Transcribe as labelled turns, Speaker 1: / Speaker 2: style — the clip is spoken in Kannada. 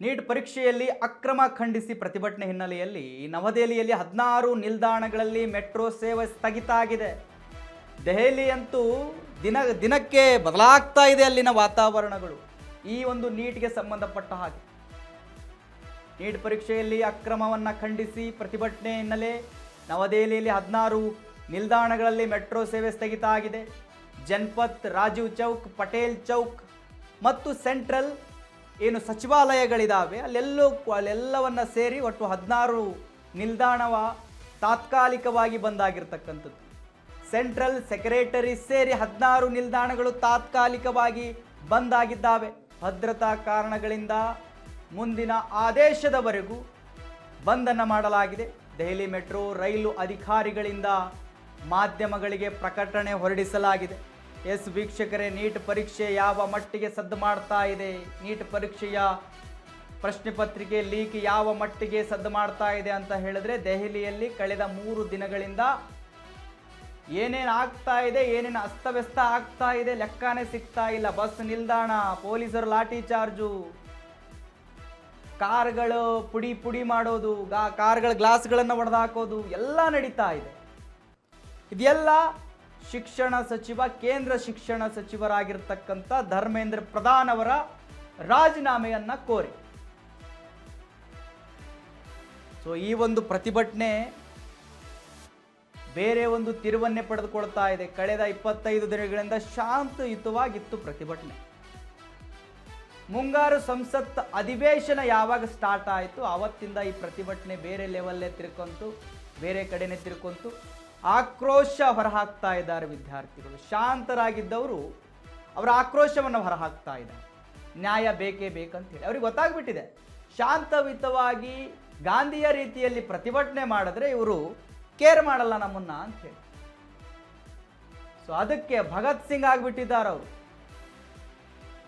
Speaker 1: ನೀಟ್ ಪರೀಕ್ಷೆಯಲ್ಲಿ ಅಕ್ರಮ ಖಂಡಿಸಿ ಪ್ರತಿಭಟನೆ ಹಿನ್ನೆಲೆಯಲ್ಲಿ ನವದೆಹಲಿಯಲ್ಲಿ 16 ನಿಲ್ದಾಣಗಳಲ್ಲಿ ಮೆಟ್ರೋ ಸೇವೆ ಸ್ಥಗಿತ ಆಗಿದೆ. ದೆಹಲಿಯಂತೂ ದಿನಕ್ಕೆ ಬದಲಾಗ್ತಾ ಇದೆ ಅಲ್ಲಿನ ವಾತಾವರಣಗಳು. ಈ ಒಂದು ನೀಟ್ಗೆ ಸಂಬಂಧಪಟ್ಟ ಹಾಗೆ ನೀಟ್ ಪರೀಕ್ಷೆಯಲ್ಲಿ ಅಕ್ರಮವನ್ನು ಖಂಡಿಸಿ ಪ್ರತಿಭಟನೆ ಹಿನ್ನೆಲೆ ನವದೆಹಲಿಯಲ್ಲಿ 16 ನಿಲ್ದಾಣಗಳಲ್ಲಿ ಮೆಟ್ರೋ ಸೇವೆ ಸ್ಥಗಿತ ಆಗಿದೆ. ಜನಪಥ್, ರಾಜೀವ್ ಚೌಕ್, ಪಟೇಲ್ ಚೌಕ್ ಮತ್ತು ಸೆಂಟ್ರಲ್ ಏನು ಸಚಿವಾಲಯಗಳಿದ್ದಾವೆ ಅಲ್ಲೆಲ್ಲವನ್ನು ಸೇರಿ ಒಟ್ಟು 16 ನಿಲ್ದಾಣವ ತಾತ್ಕಾಲಿಕವಾಗಿ ಬಂದಾಗಿರ್ತಕ್ಕಂಥದ್ದು. ಸೆಂಟ್ರಲ್, ಸೆಕ್ರೆಟರಿ ಸೇರಿ 16 ನಿಲ್ದಾಣಗಳು ತಾತ್ಕಾಲಿಕವಾಗಿ ಬಂದಾಗಿದ್ದಾವೆ. ಭದ್ರತಾ ಕಾರಣಗಳಿಂದ ಮುಂದಿನ ಆದೇಶದವರೆಗೂ ಬಂದನ್ನು ಮಾಡಲಾಗಿದೆ. ದೆಹಲಿ ಮೆಟ್ರೋ ರೈಲು ಅಧಿಕಾರಿಗಳಿಂದ ಮಾಧ್ಯಮಗಳಿಗೆ ಪ್ರಕಟಣೆ ಹೊರಡಿಸಲಾಗಿದೆ. ಎಸ್ ವೀಕ್ಷಕರೇ, ನೀಟ್ ಪರೀಕ್ಷೆ ಯಾವ ಮಟ್ಟಿಗೆ ಸದ್ದು ಮಾಡ್ತಾ ಇದೆ, ನೀಟ್ ಪರೀಕ್ಷೆಯ ಪ್ರಶ್ನೆ ಪತ್ರಿಕೆ ಲೀಕ್ ಯಾವ ಮಟ್ಟಿಗೆ ಸದ್ದು ಮಾಡ್ತಾ ಇದೆ ಅಂತ ಹೇಳಿದ್ರೆ, ದೆಹಲಿಯಲ್ಲಿ ಕಳೆದ 3 ದಿನಗಳಿಂದ ಏನೇನು ಆಗ್ತಾ ಇದೆ, ಏನೇನು ಅಸ್ತವ್ಯಸ್ತ ಆಗ್ತಾ ಇದೆ ಲೆಕ್ಕನೇ ಸಿಗ್ತಾ ಇಲ್ಲ. ಬಸ್ ನಿಲ್ದಾಣ, ಪೊಲೀಸರು ಲಾಠಿ ಚಾರ್ಜು, ಕಾರ್ಗಳು ಪುಡಿ ಮಾಡೋದು, ಕಾರ್ಗಳ ಗ್ಲಾಸ್ಗಳನ್ನು ಒಡೆದಾಕೋದು ಎಲ್ಲ ನಡೀತಾ ಇದೆ. ಇದೆಲ್ಲ ಶಿಕ್ಷಣ ಸಚಿವ, ಕೇಂದ್ರ ಶಿಕ್ಷಣ ಸಚಿವರಾಗಿರ್ತಕ್ಕಂಥ ಧರ್ಮೇಂದ್ರ ಪ್ರಧಾನ್ ಅವರ ರಾಜೀನಾಮೆಯನ್ನ ಕೋರಿ. ಸೊ ಈ ಒಂದು ಪ್ರತಿಭಟನೆ ಬೇರೆ ಒಂದು ತಿರುವನ್ನೇ ಪಡೆದುಕೊಳ್ತಾ ಇದೆ. ಕಳೆದ 25 ದಿನಗಳಿಂದ ಶಾಂತಿಯುತವಾಗಿತ್ತು ಪ್ರತಿಭಟನೆ. ಮುಂಗಾರು ಸಂಸತ್ ಅಧಿವೇಶನ ಯಾವಾಗ ಸ್ಟಾರ್ಟ್ ಆಯಿತು ಆವತ್ತಿಂದ ಈ ಪ್ರತಿಭಟನೆ ಬೇರೆ ಲೆವೆಲ್ಲೇ ತಿರ್ಕೊಂತು, ಬೇರೆ ಕಡೆನೇ ತಿರ್ಕೊಂತು. ಆಕ್ರೋಶ ಹೊರಹಾಕ್ತಾ ಇದ್ದಾರೆ ವಿದ್ಯಾರ್ಥಿಗಳು. ಶಾಂತರಾಗಿದ್ದವರು ಅವರ ಆಕ್ರೋಶವನ್ನು ಹೊರಹಾಕ್ತಾ ಇದ್ದಾರೆ. ನ್ಯಾಯ ಬೇಕೇ ಬೇಕಂತೇಳಿ ಅವ್ರಿಗೆ ಗೊತ್ತಾಗ್ಬಿಟ್ಟಿದೆ. ಶಾಂತಯುತವಾಗಿ ಗಾಂಧಿಯ ರೀತಿಯಲ್ಲಿ ಪ್ರತಿಭಟನೆ ಮಾಡಿದ್ರೆ ಇವರು ಕೇರ್ ಮಾಡಲ್ಲ ನಮ್ಮನ್ನ ಅಂತ ಹೇಳಿ. ಸೊ ಅದಕ್ಕೆ ಭಗತ್ ಸಿಂಗ್ ಆಗಿಬಿಟ್ಟಿದ್ದಾರೆ ಅವರು.